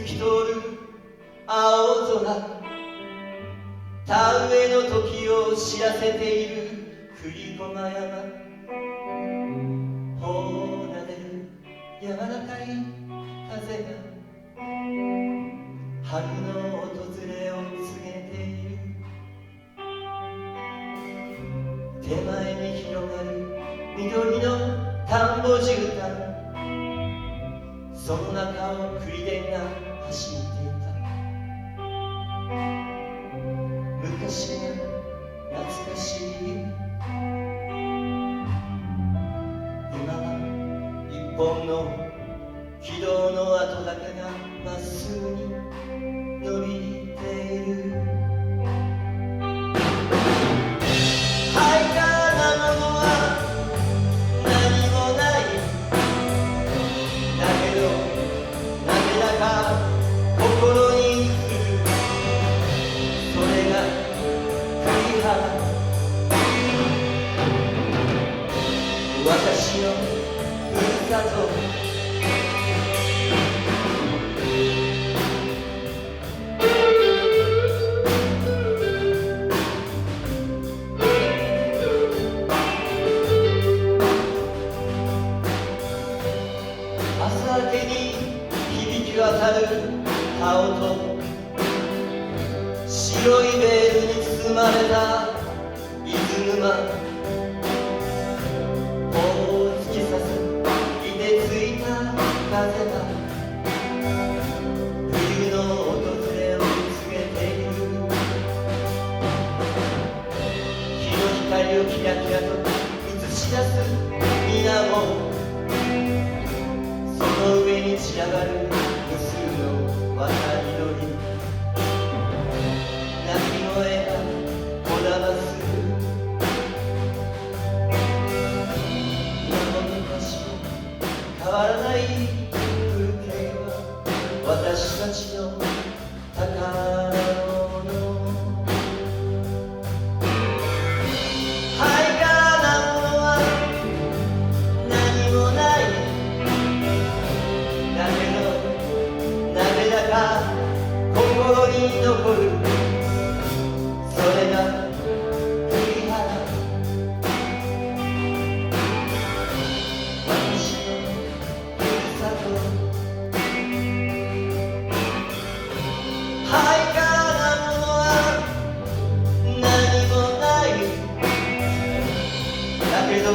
透き通る青空、田植えの時を知らせている栗駒山、ほうなでる柔らかい風が春の訪れを告げている。手前に広がる緑の田んぼじゅうたん、その中を栗田が走っていた。昔が懐かしい。今は一本の軌道の跡だけがまっすぐに伸びている。ハイカーなものは何もない。だけどなぜだか心に映る。それが栗原、私のふるさと。朝明けに響き渡る葉音、白いベールに包まれた伊豆沼、頬を突き刺す凍てついた風が冬の訪れを告げている。日の光をキラキラと映し出す水面、その上に散らばる無数の渡り鳥、鳴き声がこだまする。今も昔も変わらない風景は私たちの宝物。ハイカーなものは何もない。だけどなぜだか心に残る。それが栗原、私のふるさと。ハイカーなものは何もない。だけど